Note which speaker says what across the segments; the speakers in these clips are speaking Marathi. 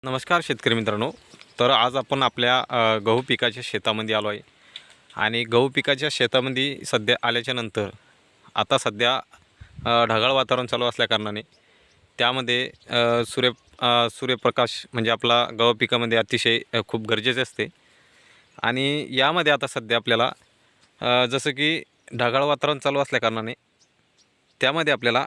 Speaker 1: नमस्कार शेतकरी मित्रांनो. तर आज आपण आपल्या गहू पिकाच्या शेतामध्ये आलो आहे आणि गहू पिकाच्या शेतामध्ये सध्या आल्याच्या नंतर आता सध्या ढगाळ वातावरण चालू असल्याकारणाने त्यामध्ये सूर्यप्रकाश म्हणजे आपला गहू पिकामध्ये अतिशय खूप गरजेचे असते. आणि यामध्ये आता सध्या आपल्याला जसं की ढगाळ वातावरण चालू असल्याकारणाने त्यामध्ये आपल्याला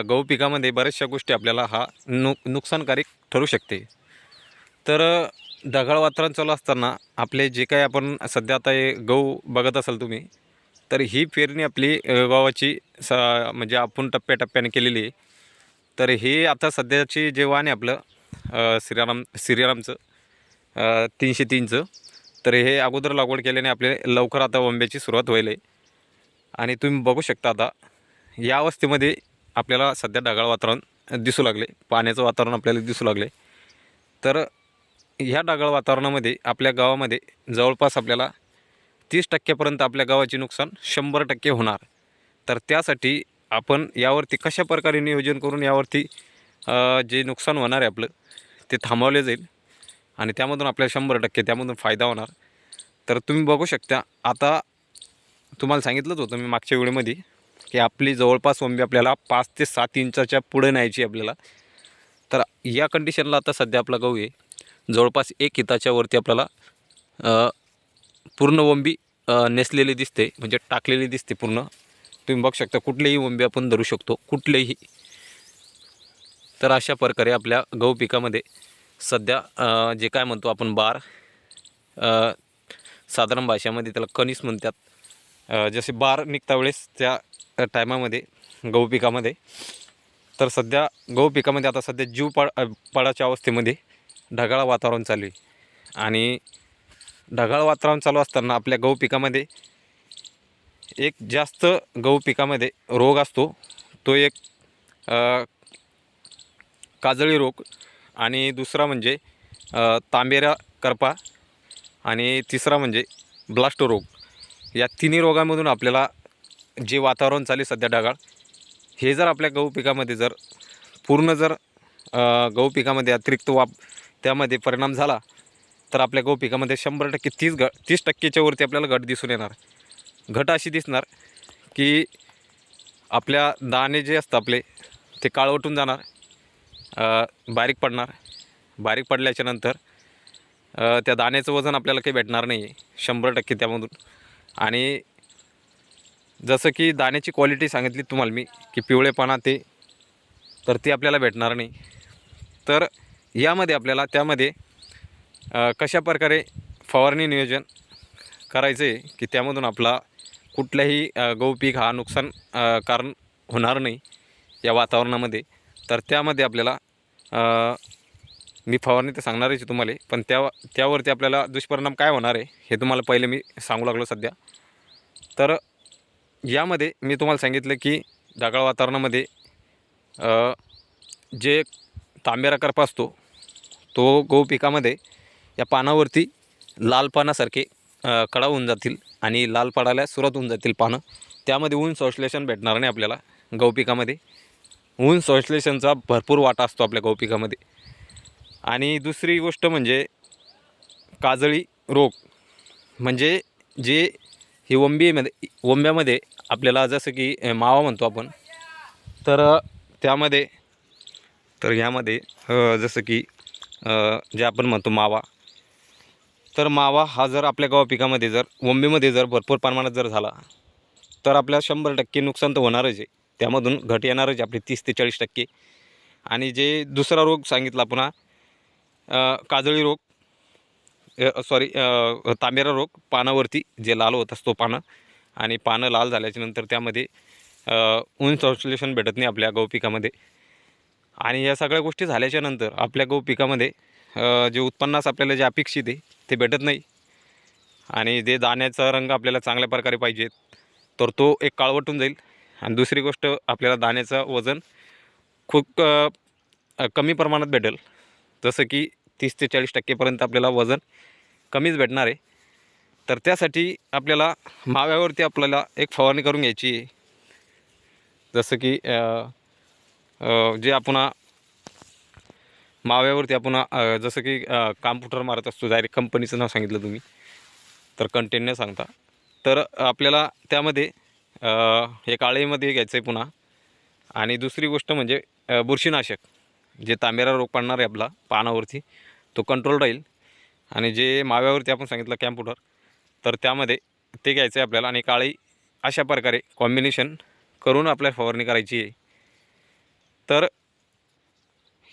Speaker 1: गहू पिकामध्ये बऱ्याचशा गोष्टी आपल्याला नुकसानकारक ठरू शकते. तर ढगाळ वातावरण चालू असताना आपले जे काही आपण सध्या आता हे गहू बघत असाल तुम्ही, तर ही पेरणी आपली गव्हाची म्हणजे आपण टप्प्याटप्प्याने केलेली आहे. तर हे आता सध्याची जे वाण आहे आपलं श्रीरामचं 303चं. तर हे अगोदर लागवड केल्याने आपले लवकर आता वंब्याची सुरुवात होईल आहे. आणि तुम्ही बघू शकता आता या अवस्थेमध्ये आपल्याला सध्या ढगाळ वातावरण दिसू लागले, पाण्याचं वातावरण आपल्याला दिसू लागले. तर ह्या ढगाळ वातावरणामध्ये आपल्या गावामध्ये जवळपास आपल्याला 30% आपल्या गावाचे नुकसान 100% होणार. तर त्यासाठी आपण यावरती कशा प्रकारे नियोजन करून यावरती जे नुकसान होणार आहे आपलं ते थांबवले जाईल आणि त्यामधून आपल्याला 100% त्यामधून फायदा होणार. तर तुम्ही बघू शकता आता तुम्हाला सांगितलंच होतं मी मागच्या व्हिडिओमध्ये की आपली जवळपास वंबी आपल्याला 5 ते 7 इंचाच्या पुढे न्यायची आपल्याला. तर या कंडिशनला आता सध्या आपला गहू आहे जवळपास 1 हिताच्या वरती आपल्याला पूर्ण वंबी नेसलेली दिसते, म्हणजे टाकलेली दिसते पूर्ण. तुम्ही बघू शकता कुठलेही वंबी आपण धरू शकतो, कुठलेही. तर अशा प्रकारे आपल्या गहू पिकामध्ये सध्या जे काय म्हणतो आपण बार, साधारण भाषेमध्ये त्याला कणीस म्हणतात. जसे बार निघता वेळेस त्या टायमामध्ये गहू पिकामध्ये, तर सध्या गहू पिकामध्ये आता सध्या पडाच्या अवस्थेमध्ये ढगाळ वातावरण चालू आहे. आणि ढगाळ वातावरण चालू असताना आपल्या गहू पिकामध्ये एक जास्त गहू पिकामध्ये रोग असतो, तो एक काजळी रोग, आणि दुसरा म्हणजे तांबेरा करपा, आणि तिसरा म्हणजे ब्लास्ट रोग. या तिन्ही रोगांमधून आपल्याला जे वातावरण चालू सध्या ढगाळ, हे जर आपल्या गहू पिकामध्ये जर पूर्ण जर गहू पिकामध्ये अतिरिक्त त्यामध्ये परिणाम झाला तर आपल्या गहू पिकामध्ये 100% 30%च्या वरती आपल्याला घट दिसून येणार. घट अशी दिसणार की आपल्या दाणे जे असतात आपले ते काळवटून जाणार, बारीक पडणार. बारीक पडल्याच्या नंतर त्या दाण्याचं वजन आपल्याला काही भेटणार नाही आहे 100% त्यामधून. आणि जसं की दाण्याची क्वालिटी सांगितली तुम्हाला मी की पिवळेपणा ते, तर ती आपल्याला भेटणार नाही. तर यामध्ये आपल्याला त्यामध्ये कशा प्रकारे फवारणी नियोजन करायचं आहे की त्यामधून आपला कुठल्याही गहू पीक हा नुकसान कारण होणार नाही या वातावरणामध्ये. तर त्यामध्ये आपल्याला मी फवारणी तर सांगणारच तुम्हाला, पण त्यावरती आपल्याला दुष्परिणाम काय होणार आहे हे तुम्हाला पहिले मी सांगू लागलो सध्या. तर यामध्ये मी तुम्हाला सांगितलं की ढगाळ वातावरणामध्ये जे तांबेरा करपा असतो तो गहू पिकामध्ये या पानावरती लाल पानासारखे कडा होऊन जातील आणि लाल पडायला सुरुवात होऊन जातील पानं. त्यामध्ये ऊन संश्लेषण भेटणार नाही आपल्याला गहू पिकामध्ये. ऊन संश्लेषणचा भरपूर वाटा असतो आपल्या गहू पिकामध्ये. आणि दुसरी गोष्ट म्हणजे काजळी रोग, म्हणजे जे ही वंब्यामध्ये आपल्याला जसं की मावा म्हणतो आपण, तर त्यामध्ये तर यामध्ये जसं की जे आपण म्हणतो मावा, तर मावा हा जर आपल्या गहू पिकामध्ये जर वंबीमध्ये जर भरपूर प्रमाणात जर झाला तर आपल्याला 100% नुकसान तर होणारच आहे. त्यामधून घट येणारच आहे आपली 30 ते 40%. आणि जे दुसरा रोग सांगितला पुन्हा काजळी रोग, तांबेरा रोग, पानावरती जे लाल होत असतो पानं, आणि पानं लाल झाल्याच्यानंतर त्यामध्ये ऊन संश्लेषण भेटत नाही आपल्या गहू पिकामध्ये. आणि या सगळ्या गोष्टी झाल्याच्यानंतर आपल्या गहू पिकामध्ये जे उत्पन्नास आपल्याला जे अपेक्षित आहे ते भेटत नाही. आणि जे दाण्याचा रंग आपल्याला चांगल्या प्रकारे पाहिजे तर तो एक काळवटून जाईल. आणि दुसरी गोष्ट आपल्याला दाण्याचं वजन खूप कमी प्रमाणात भेटेल, जसं की 30 ते 40%पर्यंत आपल्याला वजन कमीच भेटणार आहे. तर त्यासाठी आपल्याला माव्यावरती आपल्याला एक फवारणी करून घ्यायची आहे. जसं की जे आपण माव्यावरती आपण जसं की कॉम्प्युटर मारत असतो, डायरेक्ट कंपनीचं नाव सांगितलं तुम्ही तर कंटेंट न सांगता, तर आपल्याला त्यामध्ये हे काळेमध्ये घ्यायचं आहे पुन्हा. आणि दुसरी गोष्ट म्हणजे बुरशीनाशक, जे तांबेरा रोग पडणार आहे आपला पानावरती तो कंट्रोल राहील. आणि जे माव्यावरती आपण सांगितलं कॅम्प्युटर, तर त्यामध्ये ते घ्यायचं आहे आपल्याला. आणि काळी अशा प्रकारे कॉम्बिनेशन करून आपल्याला फवारणी करायची आहे. तर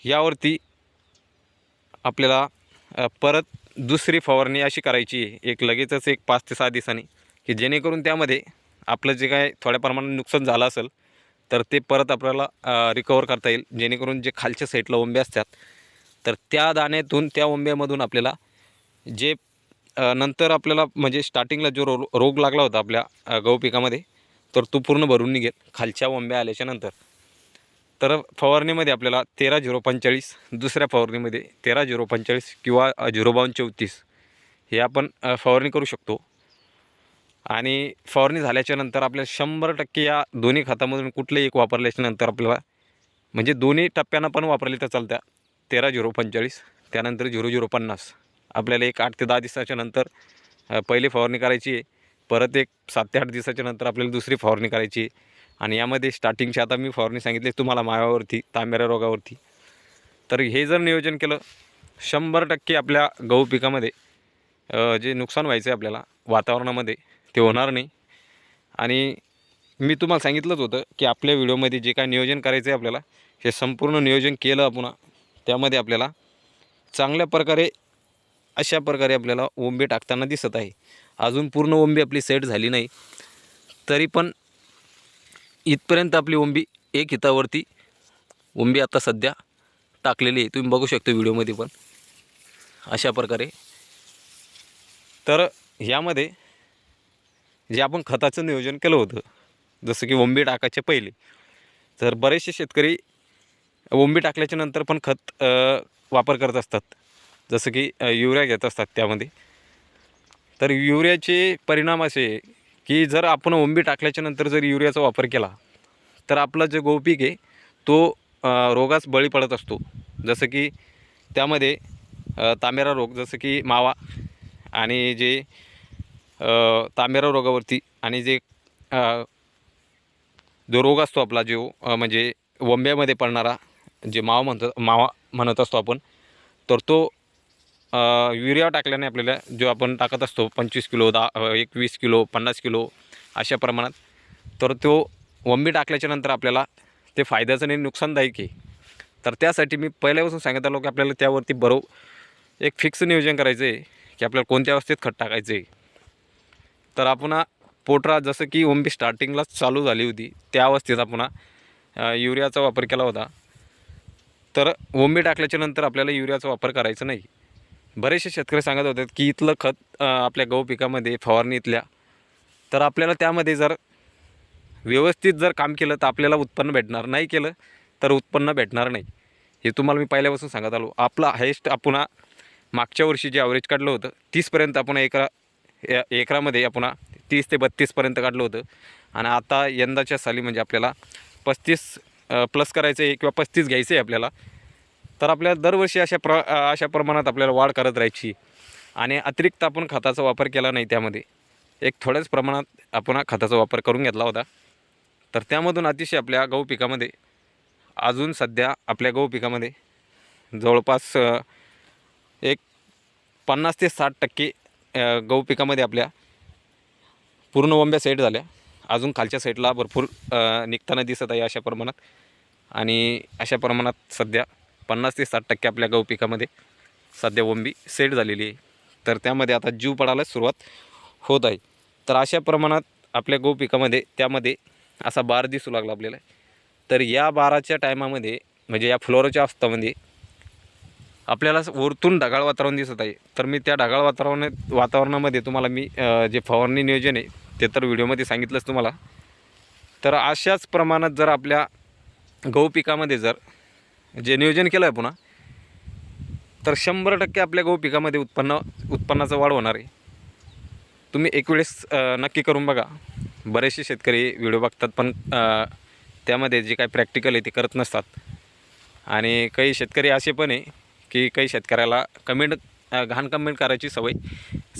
Speaker 1: यावरती आपल्याला परत दुसरी फवारणी अशी करायची आहे, एक लगेचच एक 5 ते 6 दिवसांनी, की जेणेकरून त्यामध्ये आपलं जे काय थोड्या प्रमाणात नुकसान झालं असेल तर ते परत आपल्याला रिकवर करता येईल. जेणेकरून जे खालच्या साईडला ओंबे असतात तर त्या दाण्यातून त्या ओंब्यामधून आपल्याला जे नंतर आपल्याला म्हणजे स्टार्टिंगला जो रोग लागला होता आपल्या गहू पिकामध्ये, तर तो पूर्ण भरून निघेल खालच्या ओंब्या आल्याच्या नंतर. तर फवारणीमध्ये आपल्याला 13-0-45, दुसऱ्या फवारणीमध्ये 13-0-45 किंवा 0-52-34 हे आपण फवारणी करू शकतो. आणि फवारणी झाल्याच्यानंतर आपल्याला 100% या दोन्ही खतामधून कुठलंही एक वापरल्याच्यानंतर आपल्याला म्हणजे दोन्ही टप्प्यांना पण वापरले तर चालत्या. 13-0-45 त्यानंतर 0-0-50 आपल्याला एक 8 ते 10 दिवसाच्या नंतर पहिली फवारणी करायची आहे. परत एक 7 ते 8 दिवसाच्या नंतर आपल्याला दुसरी फवारणी करायची आहे. आणि यामध्ये स्टार्टिंगची आता मी फवारणी सांगितली तुम्हाला माव्यावरती, तांबेरा रोगावरती. तर हे जर नियोजन केलं 100% आपल्या गहू पिकामध्ये जे नुकसान व्हायचं आहे आपल्याला वातावरणामध्ये ते होणार नाही. आणि मी तुम्हाला सांगितलंच होतं की आपल्या व्हिडिओमध्ये जे काय नियोजन करायचं आहे आपल्याला, हे संपूर्ण नियोजन केलं आपण. त्यामध्ये आपल्याला चांगल्या प्रकारे अशा प्रकारे आपल्याला ओंबे टाकताना दिसत आहे. अजून पूर्ण ओंबी आपली सेट झाली नाही, तरी पण इथपर्यंत आपली ओंबी एक हितावरती ओंबी आता सध्या टाकलेली आहे. तुम्ही बघू शकता व्हिडिओमध्ये पण अशा प्रकारे. तर ह्यामध्ये जे आपण खताचं नियोजन केलं होतं, जसं की ओंबी टाकायचे पहिले, तर बरेचसे शेतकरी ओंबी टाकल्याच्या नंतर पण खत वापर करत असतात, जसं की युरिया घेत असतात त्यामध्ये. तर युरियाचे परिणाम असे की जर आपण ओंबी टाकल्याच्या नंतर जर युरियाचा वापर केला तर आपलं जे गहू पीक आहे तो रोगास बळी पडत असतो. जसं की त्यामध्ये तांबेरा रोग, जसं की मावा, आणि जे तांबेरा रोगावरती आणि जे जो रोग असतो आपला जो म्हणजे ओंब्यामध्ये पडणारा, जे मावा म्हणत असतो आपण, तर तो युरिया टाकल्याने आपल्याला जो आपण टाकत असतो 25 किलो 20 किलो 50 किलो अशा प्रमाणात, तर तो ओंबी टाकल्याच्या नंतर आपल्याला ते फायद्याचं नाही नुकसानदायक आहे. तर त्यासाठी मी पहिल्यापासून सांगत आलो की आपल्याला त्यावरती एक फिक्स नियोजन करायचं आहे की आपल्याला कोणत्या अवस्थेत खत टाकायचं आहे. तर आपण पोटरा जसं की ओंबी स्टार्टिंगलाच चालू झाली होती त्या अवस्थेत आपण युरियाचा वापर केला होता. तर ओंबी टाकल्याच्या नंतर आपल्याला युरियाचा वापर करायचा नाही. बरेचसे शेतकरी सांगत होते की इथलं खत आपल्या गहू पिकामध्ये फवारणी इथल्या, तर आपल्याला त्यामध्ये जर व्यवस्थित जर काम केलं तर आपल्याला उत्पन्न भेटणार, नाही केलं तर उत्पन्न भेटणार नाही. हे तुम्हाला मी पहिल्यापासून सांगत आलो. आपला हायेस्ट आपण मागच्या वर्षी जे ॲव्हरेज काढलं होतं 30पर्यंत आपण एकरामध्ये आपण 30 ते 32पर्यंत काढलं होतं. आणि आता यंदाच्या साली म्हणजे आपल्याला 35 प्लस करायचं आहे किंवा 35 घ्यायचं आहे आपल्याला. तर आपल्याला दरवर्षी अशा प्रमाणात आपल्याला वाढ करत राहायची. आणि अतिरिक्त आपण खताचा वापर केला नाही त्यामध्ये, एक थोड्याच प्रमाणात आपण खताचा वापर करून घेतला होता. तर त्यामधून अतिशय आपल्या गहू पिकामध्ये अजून सध्या आपल्या गहू पिकामध्ये जवळपास एक 50 ते 60% गहू पिकामध्ये आपल्या पूर्ण ओंब्या सेट झाल्या. अजून खालच्या साईडला भरपूर निघताना दिसत आहे अशा प्रमाणात. आणि अशा प्रमाणात सध्या 50 ते 60% आपल्या गहू पिकामध्ये सध्या ओंबी सेट झालेली आहे. तर त्यामध्ये आता जीव पडायला सुरुवात होत आहे. तर अशा प्रमाणात आपल्या गहू पिकामध्ये त्यामध्ये असा बार दिसू लागला आपल्याला. तर या बाराच्या टायमामध्ये म्हणजे या फ्लोअरच्या अवस्थेमध्ये आपल्याला वरतून ढगाळ वातावरण दिसत आहे. तर मी त्या ढगाळ वातावरणामध्ये तुम्हाला मी जे फवारणी नियोजन आहे ते तर व्हिडिओमध्ये सांगितलंच तुम्हाला. तर अशाच प्रमाणात जर आपल्या गहू पिकामध्ये जर जे नियोजन केलं आहे पुन्हा, तर 100% आपल्या गहू पिकामध्ये उत्पन्नाचं वाढ होणार आहे. तुम्ही एक वेळेस नक्की करून बघा. बरेचसे शेतकरी व्हिडिओ बघतात पण त्यामध्ये जे काही प्रॅक्टिकल आहे ते करत नसतात. आणि काही शेतकरी असे पण आहे की काही शेतकऱ्याला घाण कमेंट करायची सवय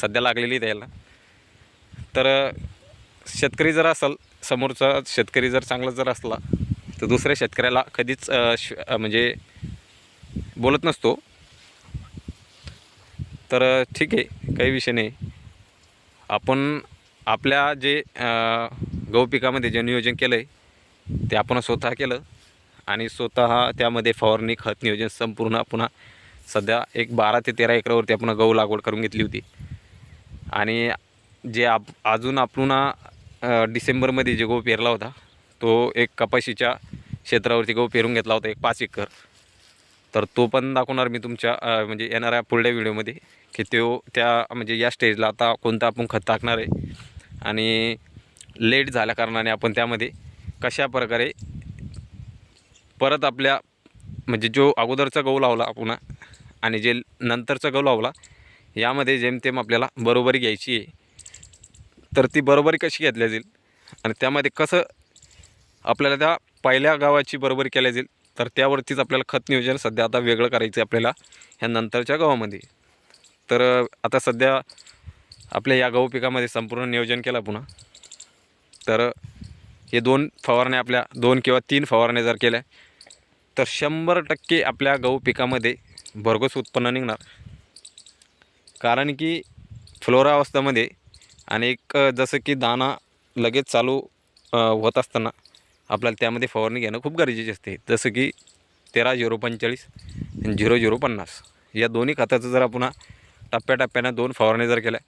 Speaker 1: सध्या लागलेली आहे त्याला. तर शेतकरी जर असेल, समोरचा शेतकरी जर चांगला जर असला तर दुसऱ्या शेतकऱ्याला कधीच म्हणजे बोलत नसतो. तर ठीक आहे, काही विषय नाही. आपण आपल्या जे गहू पिकामध्ये जे नियोजन केलं आहे ते आपण स्वतः केलं आणि स्वतः त्यामध्ये फवारणी, खत नियोजन संपूर्ण पुन्हा सध्या एक 12 ते 13 एकरावरती आपण गहू लागवड करून घेतली होती. आणि जे अजून आपण डिसेंबरमध्ये जे गहू पेरला होता तो एक कपाशीच्या क्षेत्रावरती गहू पेरून घेतला होता, एक 5 एकर. तर तो पण दाखवणार मी तुमच्या म्हणजे येणाऱ्या पुढल्या व्हिडिओमध्ये, की त्या म्हणजे या स्टेजला आता कोणतं आपण खत टाकणार आहे आणि लेट झाल्या कारणाने आपण त्यामध्ये कशा प्रकारे परत आपल्या म्हणजे जो अगोदरचा गहू लावला आपण आणि जे नंतरचा गहू लावला यामध्ये जेमतेम आपल्याला बरोबरी घ्यायची आहे. तर ती बरोबरी कशी घेतल्या जाईल आणि त्यामध्ये कसं आपल्याला त्या पहिल्या गावाची बरोबरी केल्या जाईल, तर त्यावरतीच आपल्याला खत नियोजन सध्या आता वेगळं करायचं आहे आपल्याला ह्या नंतरच्या गावामध्ये. तर आता सध्या आपल्या या गहू पिकामध्ये संपूर्ण नियोजन केलं पुन्हा. तर हे 2 फवारण्या, आपल्या 2 किंवा 3 फवारण्या जर केल्या तर 100% आपल्या गहू पिकामध्ये भरघोस उत्पन्न निघणार. कारण की फ्लोरा अवस्थेमध्ये आणि एक जसं की दाना लगेच चालू होत असताना आपल्याला त्यामध्ये फवारणी घेणं खूप गरजेचे असते. जसं की 13-045 आणि 0050 या दोन्ही खताचं जर आपण टप्प्याटप्प्यानं 2 फवारण्या जर केल्या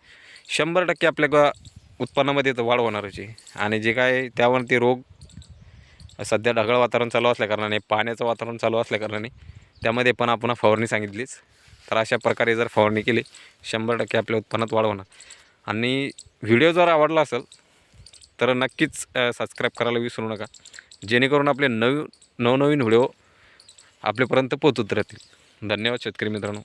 Speaker 1: 100% आपल्या उत्पन्नामध्ये तर वाढ होणारच आहे. आणि जे काय त्यावरती रोग सध्या ढगाळ वातावरण चालू असल्याकारणाने, पाण्याचं वातावरण चालू असल्याकारणाने त्यामध्ये पण आपण फवारणी सांगितलीच. तर अशा प्रकारे जर फवारणी केली 100% आपल्या उत्पन्नात वाढ होणार. आणि व्हिडिओ जर आवडला असेल तर नक्कीच सबस्क्राईब करायला विसरू नका, जेणेकरून आपले नवनवीन व्हिडिओ आपल्यापर्यंत पोहोचत राहतील. धन्यवाद शेतकरी मित्रांनो.